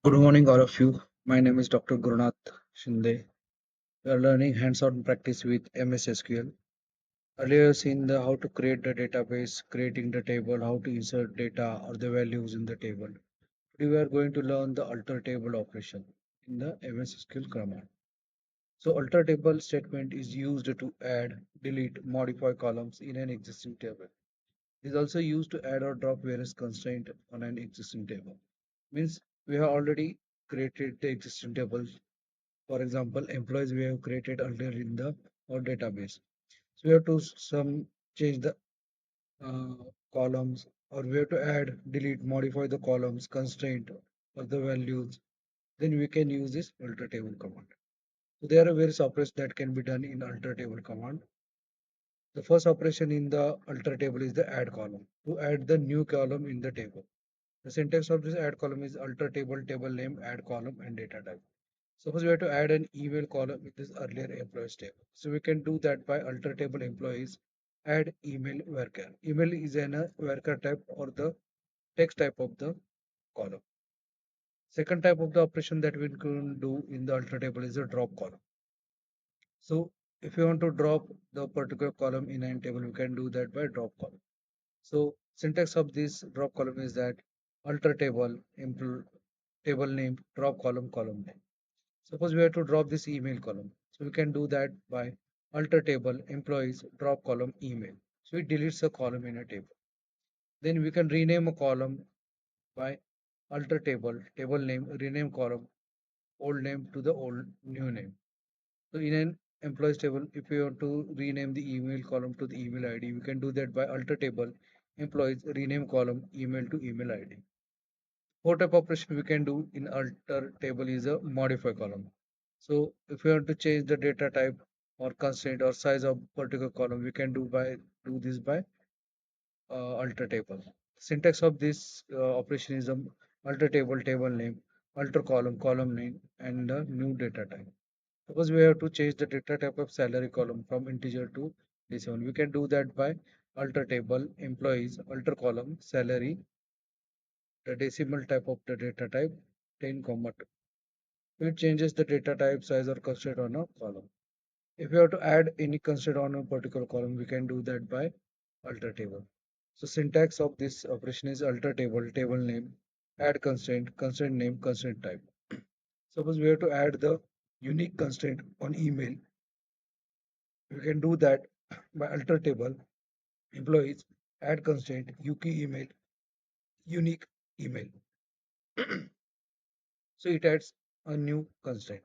Good morning, all of you. My name is Dr. Gurunath Shinde. We are learning hands-on practice with MS SQL. Earlier, you've seen the how to create the database, creating the table, how to insert data or the values in the table. Today, we are going to learn the alter table operation in the MS SQL command. So, alter table statement is used to add, delete, modify columns in an existing table. It is also used to add or drop various constraints on an existing table. Means we have already created the existing table. For example, employees we have created earlier in the our database. So we have to some change the uh, columns, or we have to add, delete, modify the columns, constraint or the values. Then we can use this alter table command. So there are various operations that can be done in alter table command. The first operation in the alter table is the add column. To add the new column in the table. The syntax of this add column is alter table, table name, add column, and data type. Suppose we have to add an email column with this earlier employees table. So we can do that by alter table employees, add email worker. Email is an worker type or the text type of the column. Second type of the operation that we can do in the alter table is a drop column. So if you want to drop the particular column in a table, we can do that by drop column. So syntax of this drop column is that alter table, table name, drop column, column name. Suppose we have to drop this email column. So we can do that by alter table employees drop column email. So it deletes a column in a table. Then we can rename a column by alter table, table name, rename column, old name to the old new name. So in an employees table, if we want to rename the email column to the email ID, we can do that by alter table employees rename column email to email ID. What type of operation we can do in alter table is a modify column. So if we want to change the data type or constraint or size of particular column, we can do this by alter table. Syntax of this operation is a alter table, table name, alter column, column name, and a new data type. Suppose we have to change the data type of salary column from integer to decimal. We can do that by alter table, employees, alter column, salary, the decimal type of the data type, 10 comma 2. It changes the data type, size, or constraint on a column. If we have to add any constraint on a particular column, we can do that by alter table. So syntax of this operation is alter table, table name, add constraint, constraint name, constraint type. Suppose we have to add the unique constraint on email, we can do that by alter table, employees, add constraint, UK email, unique email. So it adds a new constraint.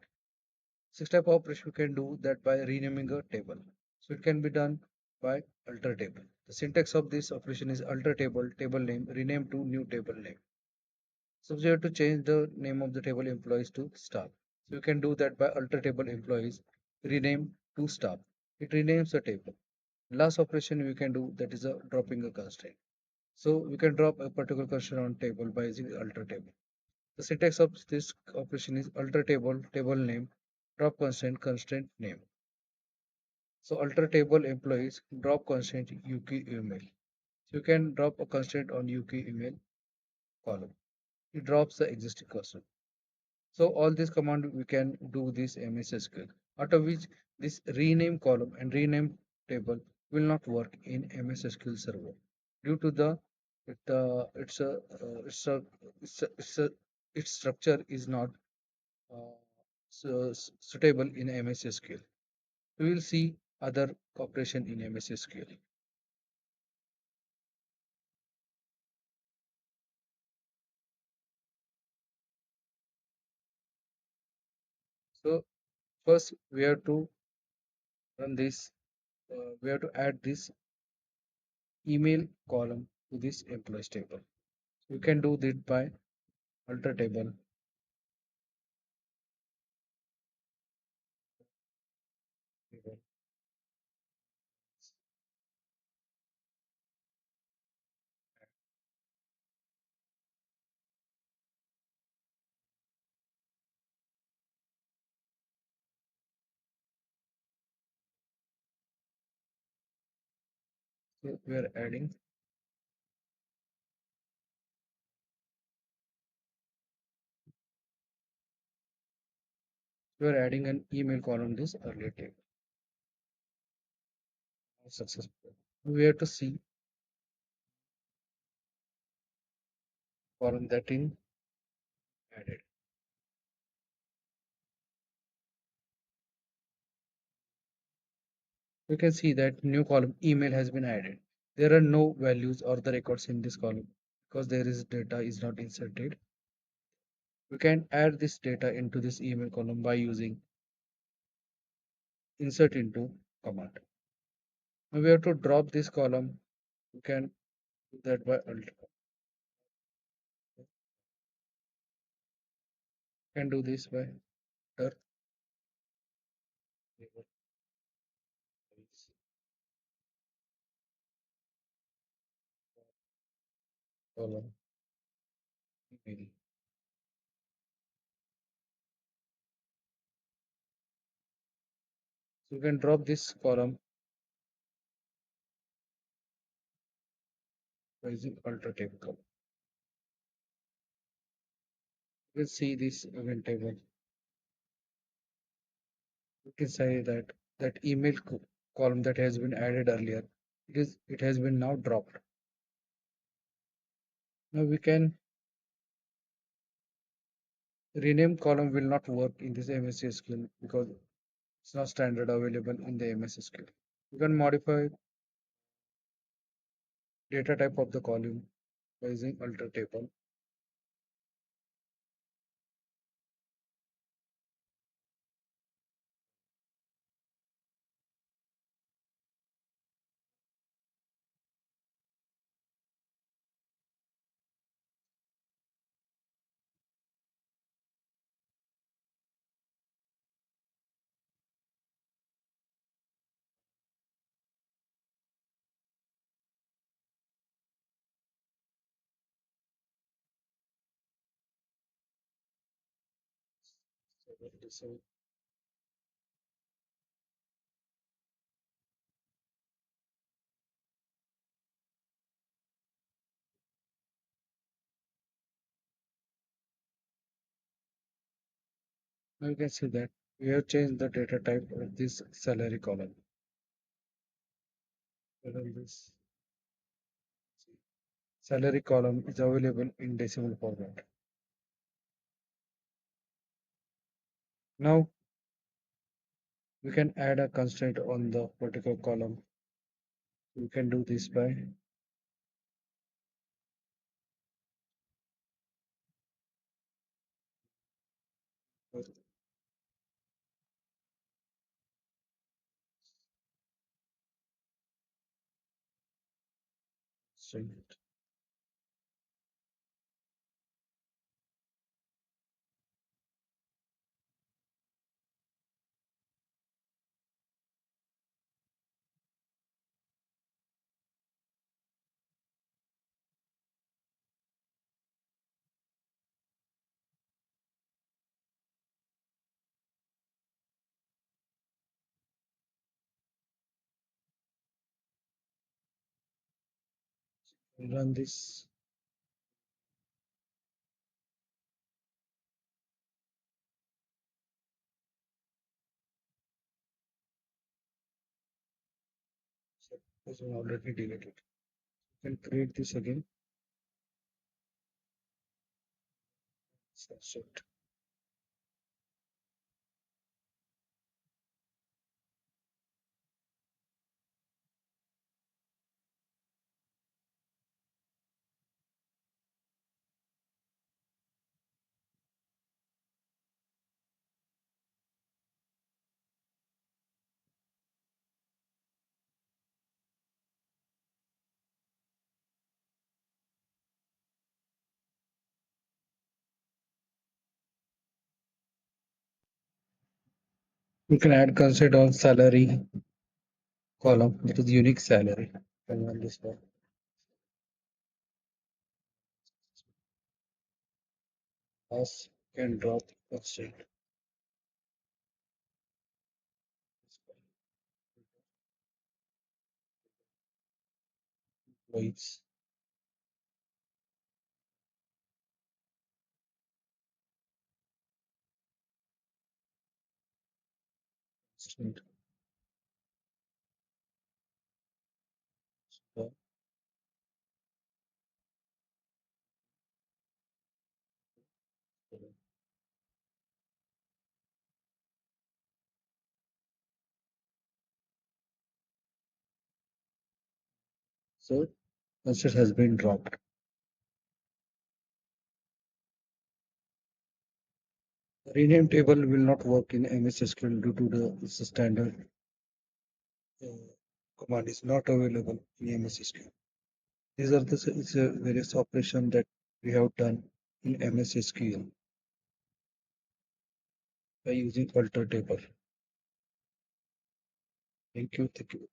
Six type of operation we can do that by renaming a table. So it can be done by alter table. The syntax of this operation is alter table, table name, rename to new table name. So we have to change the name of the table employees to staff. So you can do that by alter table employees, rename to staff. It renames the table. Last operation we can do that is a dropping a constraint. So we can drop a particular constraint on table by using alter table. The syntax of this operation is alter table, table name, drop constraint, constraint name. So alter table employees drop constraint UK email. So you can drop a constraint on UK email column. It drops the existing constraint. So all this command we can do this MS SQL. Out of which this rename column and rename table will not work in MS SQL Server due to the it, its structure is not uh, suitable in MS SQL. We will see other operation in MS SQL. So first we have to run this. We have to add this email column to this employees table. You can do this by alter table. So we are adding You are adding an email column this earlier table. Successful. We have to see column that in added. You can see that new column email has been added. There are no values or the records in this column because there is data is not inserted. We can add this data into this email column by using insert into command. Now we have to drop this column. We can do that by alt. Can do this by enter column email. So you can drop this column by using alter table. You can see this event table. You can say that that column that has been added earlier, it has been now dropped. Now we can rename column will not work in this MS SQL because it's not standard available in the MS SQL. You can modify data type of the column by using alter table. So now you can see that we have changed the data type of this salary column. This salary column is available in decimal format. Now we can add a constraint on the particular column. We can do this by constraint. Run this. So this one already deleted. You can create this again. Subset. You can add constraint on salary column, that is unique salary. Can run this one. Us can drop constraint. Employees. Excellent. So, so message has been dropped. Rename table will not work in MS SQL due to the standard command is not available in MS SQL. These are the various operations that we have done in MS SQL by using alter table. Thank you. Thank you.